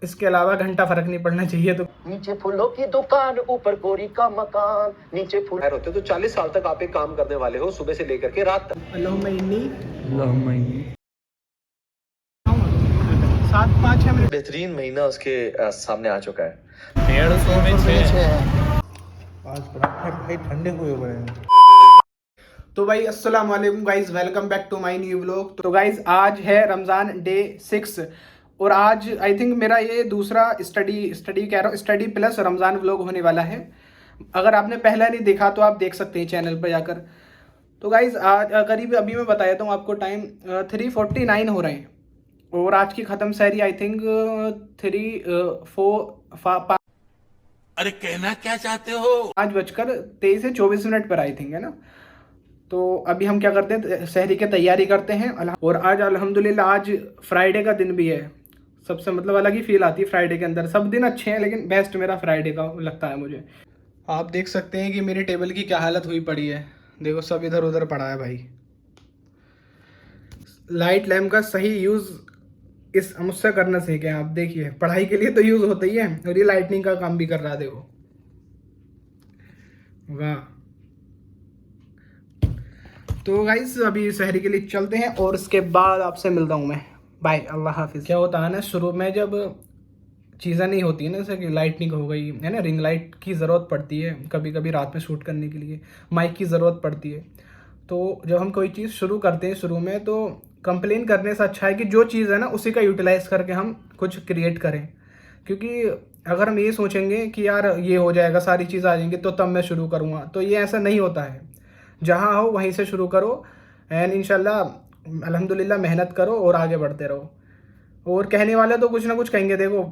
इसके अलावा घंटा फर्क नहीं पड़ना चाहिए। तो नीचे फूलों की दुकान, ऊपर गोरी का मकान, नीचे फूल होते तो 40 साल तक आप एक काम करने वाले हो, सुबह से लेकर के रात तक। अल्लाहुम्मा इन्नी लहमई 7-5-6 मिनट बेहतरीन महीना उसके सामने आ चुका है। 150 में 6। आज पराठे भाई ठंडे हुए हुए हैं। तो भाई अस्सलाम वालेकुम guys, welcome back to my new vlog. तो गाइज आज है रमज़ान डे 6 और आज आई थिंक मेरा ये दूसरा स्टडी प्लस रमज़ान व्लॉग होने वाला है। अगर आपने पहला नहीं देखा तो आप देख सकते हैं चैनल पर जाकर। तो गाइज आज करीब अभी मैं बताया था आपको टाइम 3:49 हो रहे हैं और आज की ख़त्म सहरी आई थिंक 3-4 अरे कहना क्या चाहते हो? 5:23-24 पर आई थिंक, है ना। तो अभी हम क्या करते हैं, सहरी की तैयारी करते हैं। और आज अल्हम्दुलिल्लाह आज फ्राइडे का दिन भी है। सबसे मतलब अलग ही फील आती है फ्राइडे के अंदर। सब दिन अच्छे हैं लेकिन बेस्ट मेरा फ्राइडे का लगता है मुझे। आप देख सकते हैं कि मेरी टेबल की क्या हालत हुई पड़ी है। देखो सब इधर उधर पड़ा है भाई। लाइट लैम्प का सही यूज़ इस मुझसे करना सीखे आप। देखिए पढ़ाई के लिए तो यूज़ होता ही है और ये लाइटनिंग का काम भी कर रहा है। देखो वाह। तो गाइस अभी सहरी के लिए चलते हैं और उसके बाद आपसे मिलता हूँ मैं। बाय, अल्लाह हाफिज़। क्या होता है ना, शुरू में जब चीज़ें नहीं होती है ना, जैसे कि लाइटनिंग हो गई है ना, रिंग लाइट की ज़रूरत पड़ती है कभी कभी रात में शूट करने के लिए, माइक की ज़रूरत पड़ती है। तो जब हम कोई चीज़ शुरू करते हैं शुरू में, तो कंप्लेन करने से अच्छा है कि जो चीज़ है ना उसी का यूटिलाइज़ करके हम कुछ क्रिएट करें। क्योंकि अगर हम ये सोचेंगे कि यार ये हो जाएगा, सारी चीज़ आ जाएंगी तो तब मैं शुरू करूँगा, तो ये ऐसा नहीं होता है। जहाँ हो वहीं से शुरू करो एंड इंशाल्लाह अल्हम्दुलिल्लाह मेहनत करो और आगे बढ़ते रहो। और कहने वाले तो कुछ ना कुछ कहेंगे। देखो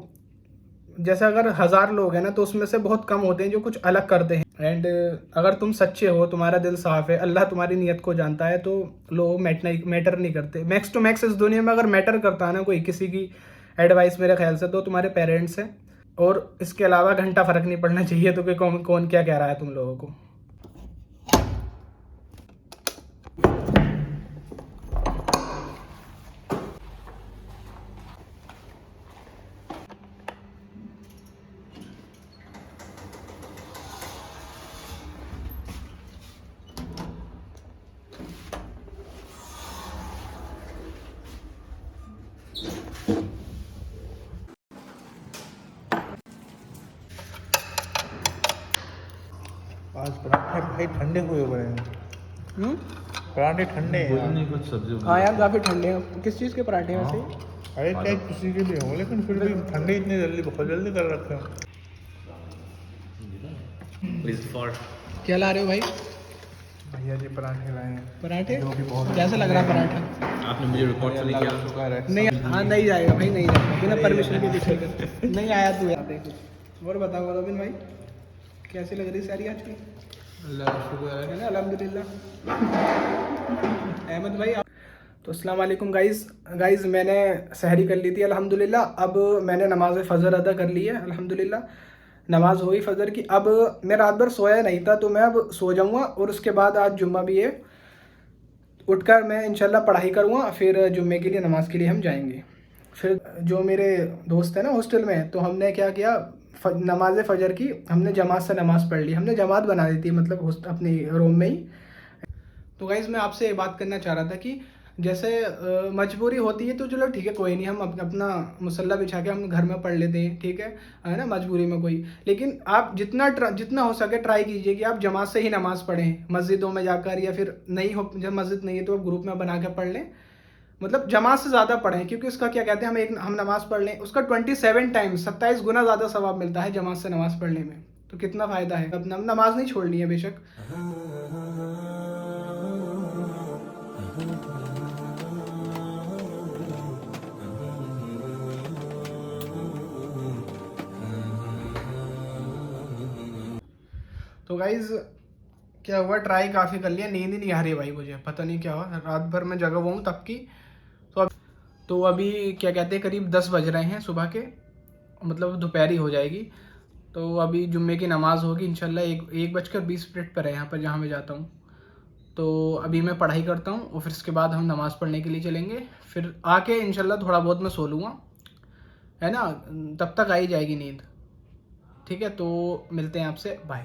जैसे अगर 1000 लोग हैं ना तो उसमें से बहुत कम होते हैं जो कुछ अलग करते हैं। एंड अगर तुम सच्चे हो, तुम्हारा दिल साफ़ है, अल्लाह तुम्हारी नीयत को जानता है, तो लोग मैटर नहीं करते। मैक्स टू मैक्स इस दुनिया में अगर मैटर करता है ना कोई किसी की एडवाइस, मेरे ख्याल से तो तुम्हारे पेरेंट्स हैं। और इसके अलावा घंटा फ़र्क नहीं पड़ना चाहिए तो कि कौन क्या कह रहा है तुम लोगों को। आज पराठे भाई ठंडे हुए हुए हैं। पराठे ठंडे हैं। कुछ सब्जी हाँ यार काफ़ी ठंडे हैं। किस चीज़ के पराठे हैं वैसे? अरे चाहे किसी के लिए हो, लेकिन फिर भी ठंडे इतने जल्दी बहुत जल्दी कर रखे हैं। क्या ला रहे हो भाई? भैया जी पराठे लाए हैं। पराठे जो भी बहुत कैसा लग रहा है पराठा? आपने मुझे रिकॉर्ड से नहीं किया। शुक्र है। नहीं, हाँ नहीं जाएगा भाई, नहीं जाएगा बिना परमिशन के पीछे नहीं आया तू यार। देखो और बताओ रोबिन भाई, कैसी लग रही सारी आज की? अल्लाह का शुक्र है। है ना, अल्हम्दुलिल्लाह। अहमद भाई तो अस्सलाम वालेकुम गाइस मैंने सहरी कर ली थी अल्हम्दुलिल्लाह। अब मैंने नमाज फ़जर अदा कर ली है अल्हम्दुलिल्लाह। नमाज हो गई फ़जर की। अब मैं रात भर सोया नहीं था तो मैं अब सो जाऊँगा और उसके बाद आज जुम्मा भी है, उठकर मैं इंशाल्लाह पढ़ाई करूँगा। फिर जुम्मे के लिए नमाज़ के लिए हम जाएंगे। फिर जो मेरे दोस्त हैं ना हॉस्टल में, तो हमने क्या किया, नमाज फ़जर की हमने जमात से नमाज़ पढ़ ली। हमने जमात बना दी थी मतलब अपनी रूम में ही। तो गाइज़ मैं आपसे ये बात करना चाह रहा था कि जैसे मजबूरी होती है तो चलो ठीक है, कोई नहीं, हम अपना मुसल्ला बिछा के हम घर में पढ़ लेते हैं, ठीक है ना, मजबूरी में कोई। लेकिन आप जितना हो सके ट्राई कीजिए कि आप जमात से ही नमाज़ पढ़ें मस्जिदों में जाकर, या फिर नहीं हो, जब मस्जिद नहीं है तो आप ग्रुप में बना के पढ़ लें। मतलब जमात से ज़्यादा पढ़ें, क्योंकि उसका क्या कहते हैं, हम नमाज़ पढ़ लें उसका 27 टाइम्स 27 गुना ज़्यादा सवाब मिलता है जमात से नमाज़ पढ़ने में। तो कितना फ़ायदा है। अब नमाज नहीं छोड़नी है बेशक। तो गाइज़ क्या हुआ, ट्राई काफ़ी कर लिया, नींद ही नहीं आ रही भाई मुझे, पता नहीं क्या हुआ, रात भर मैं जगा हुआ हूँ तब की। तो अभी क्या कहते हैं करीब 10 बज रहे हैं सुबह के, मतलब दोपहरी हो जाएगी। तो अभी जुम्मे की नमाज़ होगी इंशाल्लाह 1:20 पर है यहाँ पर जहाँ मैं जाता हूँ। तो अभी मैं पढ़ाई करता हूँ और फिर इसके बाद हम नमाज़ पढ़ने के लिए चलेंगे। फिर आके इंशाल्लाह थोड़ा बहुत मैं सो लूँगा है ना, तब तक आ ही जाएगी नींद। ठीक है, तो मिलते हैं आपसे, बाय।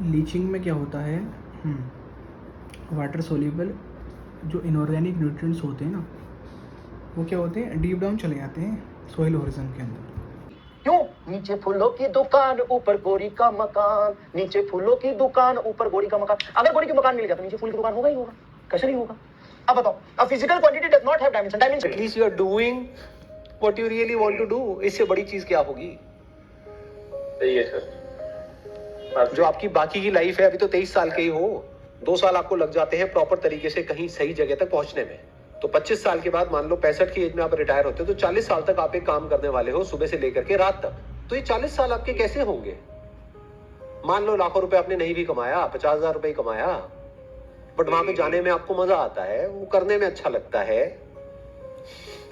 लीचिंग में क्या होता है, वाटर सोल्यूबल जो इनऑर्गेनिक न्यूट्रिएंट्स होते हैं ना, वो क्या होते हैं, डीप डाउन चले जाते हैं सोइल होरिजन के अंदर। क्यों? नीचे फूलों की दुकान, ऊपर गोरी का मकान। नीचे फूलों की दुकान, ऊपर गोरी का मकान। अगर गोरी का मकान मिल गया तो नीचे फूल की दुकान होगा ही होगा, कैसे नहीं होगा? अब बताओ, a physical quantity does not have dimension. Dimension at least you are doing what you really want to do. इससे बड़ी चीज क्या होगी? सही है सर। जो आपकी बाकी की लाइफ है, अभी तो 23 साल के ही हो, 2 साल आपको लग जाते हैं प्रॉपर तरीके से कहीं सही जगह तक पहुंचने में। तो 25 साल के बाद, मान लो 65 की एज में आप रिटायर होते हो, तो 40 साल तक आप एक काम करने वाले हो, सुबह से लेकर के रात तक। तो ये 40 साल आपके कैसे होंगे? मान लो लाखों रुपए आपने नहीं भी कमाया, 50,000 रुपए ही कमाया, बट वहां पे जाने में आपको मजा आता है, वो करने में अच्छा लगता है,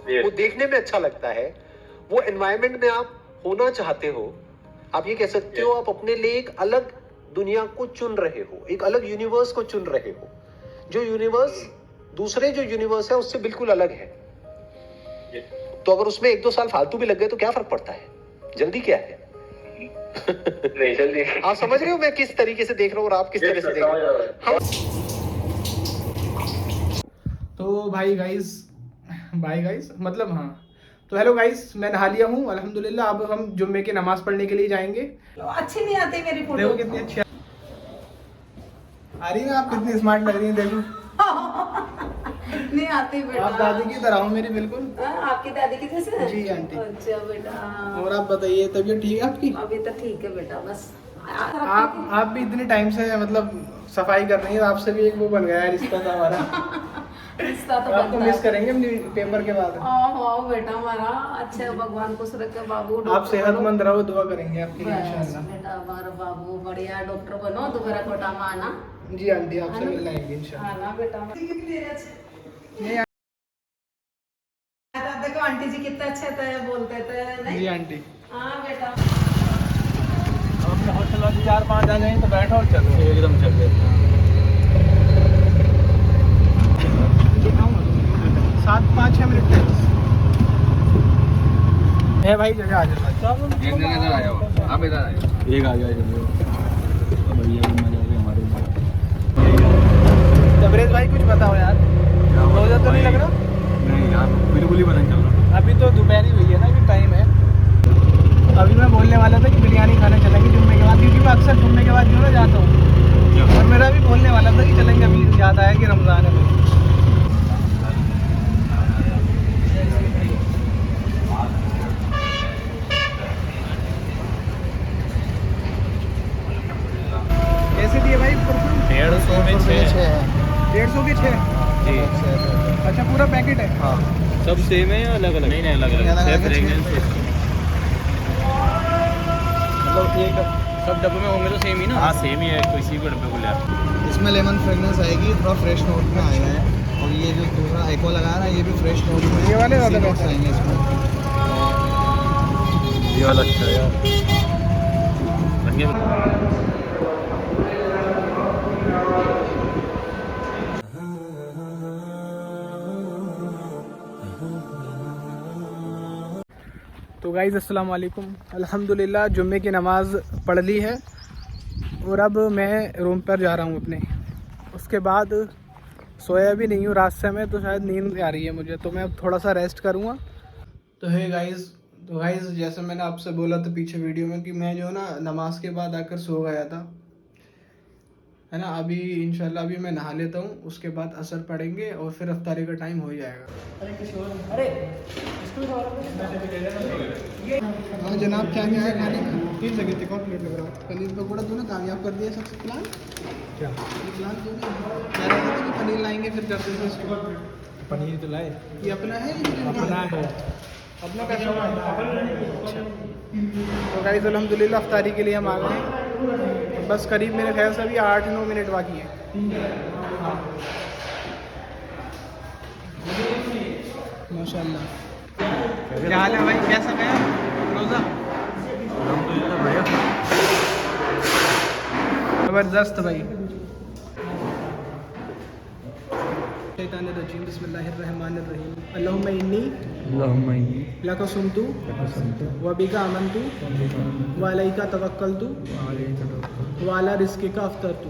वो देखने में अच्छा लगता है, वो एनवायरमेंट में आप होना चाहते हो। आप ये कह सकते हो, आप अपने लिए एक अलग दुनिया को चुन रहे हो, एक अलग यूनिवर्स को चुन रहे हो, जो यूनिवर्स दूसरे जो यूनिवर्स है उससे बिल्कुल अलग है। तो अगर उसमें 1-2 साल फालतू भी लग गए तो क्या फर्क पड़ता है? जल्दी क्या है? नहीं जल्दी। आप समझ रहे हो मैं किस तरीके से देख रहा हूँ और आप किस तरह से देख रहे हो? तो भाई गाइस, बाय गाइस, मतलब हाँ, तो हेलो गाइस, मैं नहा लिया हूँ अल्हम्दुलिल्लाह। अब हम जुम्मे की नमाज पढ़ने के लिए जाएंगे। अच्छी नहीं आती मेरी फोटो। देखो कितनी अच्छी आ रही है ना, आप कितनी स्मार्ट लग रही हैं, देखो। नहीं आती बेटा। आप दादी की तरह हो मेरी, बिल्कुल। आपकी दादी की जैसे? जी आंटी। अच्छा बेटा। और आप बताइए, तबीयत ठीक है आपकी? अभी तो ठीक है बेटा, बस। आप भी इतने टाइम से मतलब सफाई कर रही है, आपसे भी एक वो बन गया है रिश्ता था हमारा। रिश्ता तो आपको मिस करेंगे अपनी पेपर के बाद। हाँ बेटा हमारा, अच्छा भगवान खुश रखे बाबू। आप सेहतमंद रहो, दुआ करेंगे आपके लिए बस इंशाल्लाह। बेटा हमारा बाबू बढ़िया डॉक्टर बनो, दोबारा कोटा में आना। जी आंटी, आपसे मिलना है इंशाल्लाह। आना बेटा। नहीं देखो आंटी जी कितना अच्छे थे, बोलते थे नहीं? जी आंटी। हाँ बेटा। अब चलो 4-5 आ जाए तो बैठो और चलो, एकदम चल गए। 7-5-6 मिनट है भाई, जगह आ जाओ। एक जगह इधर आ जाओ, आप इधर आ जाओ। एक आ जाओ भैया, मजा आ गया हमारे। तबरेज भाई कुछ बताओ यार, रोजा तो नहीं लग रहा? नहीं यार, बिल्कुल ही पता नहीं चल रहा। अभी तो दोपहर ही हुई है ना, अभी टाइम है। अभी मैं बोलने वाला था कि बिरयानी खाने चलेंगे जुम्मे के बाद, क्योंकि मैं अक्सर जुम्मे के बाद जो ना जाता हूँ। और मेरा भी बोलने वाला था कि चलेंगे, अभी याद आया कि रमज़ान है। कैसे दिए भाई? 150 में 6। 150 के 6? जी। अच्छा, पूरा पैकेट है? हाँ, सब सेम है या अलग अलग? नहीं नहीं, अलग अलग है। फ्रेगनेंस मतलब एक सब डब्बे में होंगे तो सेम ही ना? हाँ सेम ही है, किसी को डब्बे को ले आप। इसमें लेमन फ्रेगनेंस आएगी, थोड़ा फ्रेश नोट में आएगा है। और ये जो दूसरा एको लगा रहा है, ये भी फ्रेश नोट में है। ये वाले ज़्यादा इसी बेहतर notes आएंगे इसमें। ये वाला अच्छा है यार, बढ़िया। तो गाइज़ अस्सलाम वालेकुम, अल्हम्दुलिल्लाह जुम्मे की नमाज़ पढ़ ली है और अब मैं रूम पर जा रहा हूँ अपने। उसके बाद सोया भी नहीं हूँ रात से मैं, तो शायद नींद आ रही है मुझे, तो मैं अब थोड़ा सा रेस्ट करूँगा। तो है गाइज़, जैसे मैंने आपसे बोला था पीछे वीडियो में कि मैं जो ना नमाज के बाद आकर सो गया था, है ना। अभी इंशाल्लाह अभी मैं नहा लेता हूँ, उसके बाद असर पढ़ेंगे और फिर अफ्तारी का टाइम हो जाएगा। हाँ जनाब, क्या क्या है खाने में? 3 जगह थे, कौन प्लेट लग रहा है? पनीर पकौड़ा तूने कामयाब कर दिया सबसे प्लान। क्या प्लान? तूने कह रहा था कि पनीर लाएंगे फिर करते थे इसको। पनीर तो लाए, ये अपना है, अपना है। अपना कैसा हुआ? अच्छा। तो गाइस अल्हम्दुलिल्लाह अफ्तारी के लिए हम आ गए हैं। बस करीब मेरे ख्याल से अभी 8-9 मिनट बाकी है। हाँ माशाल्लाह। क्या हाल है भाई, कैसा गया रोज़ा? ज़बरदस्त भाई। शैतानिर्रजीम बिस्मिल्लाहिर्रहमानिर्रहीम। अल्लाहुम्मा इन्नी लका सुमतु व बिका आमनतु व अलैका तवक्कलतु व अला रिज़्क़िका अफ़्तरतु।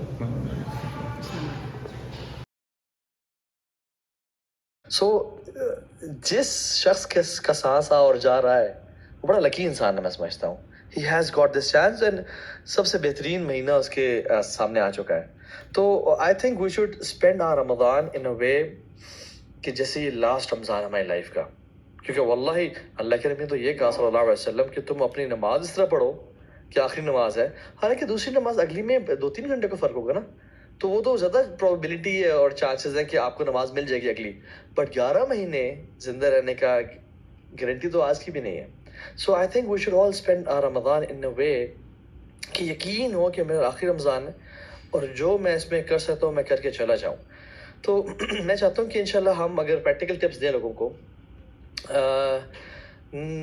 सो जिस शख्स का सांस आ और जा रहा है वो बड़ा लकी इंसान है, मैं समझता हूँ। He has got this chance and सबसे बेहतरीन महीना उसके सामने आ चुका है। तो I think we should spend our Ramzan in a way कि जैसे ये लास्ट रमज़ान हमारी लाइफ का, क्योंकि वल्लाही अल्लाह के नबी ने तो ये कहा सल्लल्लाहु अलैहि वसल्लम कि तुम अपनी नमाज इस तरह पढ़ो कि आखिरी नमाज है, हालांकि दूसरी नमाज अगली में 2-3 घंटे का फ़र्क होगा ना, तो वो तो ज़्यादा प्रोबेबिलिटी है और चांसेस हैं कि आपको नमाज मिल जाएगी अगली। बट 11 महीने ज़िंदा रहने का गारंटी तो आज की भी नहीं है। So I think we should all spend our Ramzan in a way कि यकीन हो कि मेरा आखिरी रमज़ान है और जो मैं इसमें कर सकता हूँ मैं करके चला जाऊँ। तो मैं चाहता हूँ कि इंशाल्लाह हम अगर प्रैक्टिकल टिप्स दें लोगों को,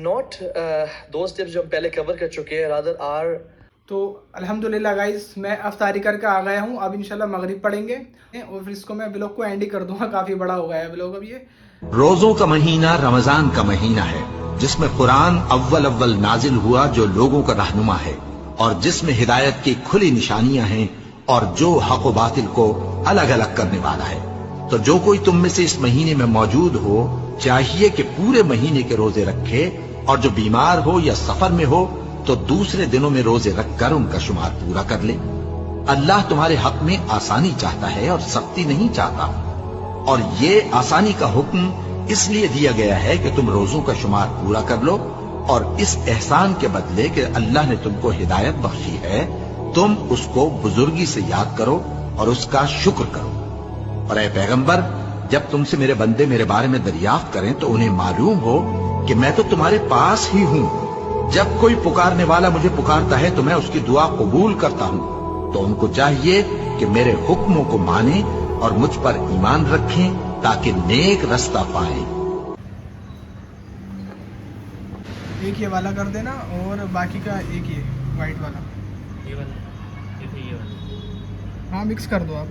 नॉट दोज टिप्स जो हम पहले कवर कर चुके हैं, रादर आर। तो अल्हम्दुलिल्लाह गाइस मैं अफ्तारी करके आ गया हूँ। अब इंशाल्लाह मगरिब पढ़ेंगे और फिर इसको मैं ब्लॉग को एंड ही कर दूंगा। काफ़ी बड़ा हो गया है ब्लॉग अब ये। रोजों का महीना रमजान का महीना है जिसमें कुरान अव्वल नाजिल हुआ जो लोगों का रहनुमा है और जिसमें हिदायत की खुली निशानियां हैं और जो हक व बातिल को अलग अलग करने वाला है। तो जो कोई तुम में से इस महीने में मौजूद हो चाहिए कि पूरे महीने के रोजे रखे, और जो बीमार हो या सफर में हो तो दूसरे दिनों में रोजे रखकर उनका शुमार पूरा कर ले। अल्लाह तुम्हारे हक में आसानी चाहता है और सख्ती नहीं चाहता, और ये आसानी का हुक्म इसलिए दिया गया है कि तुम रोजों का शुमार पूरा कर लो, और इस एहसान के बदले कि अल्लाह ने तुमको हिदायत बख्शी है तुम उसको बुजुर्गी से याद करो और उसका शुक्र करो। और ऐ पैगंबर, जब तुमसे मेरे बंदे मेरे बारे में दरियाफ्त करें तो उन्हें मालूम हो कि मैं तो तुम्हारे पास ही हूं। जब कोई पुकारने वाला मुझे पुकारता है तो मैं उसकी दुआ कबूल करता हूं। तो उनको चाहिए कि मेरे हुक्मों को माने और मुझ पर ईमान रखें ताकि नेक रास्ता पाएं। एक ये वाला कर देना और बाकी का एक ये वाइट वाला। ये वाला, ये वाला। हाँ मिक्स कर दो आप।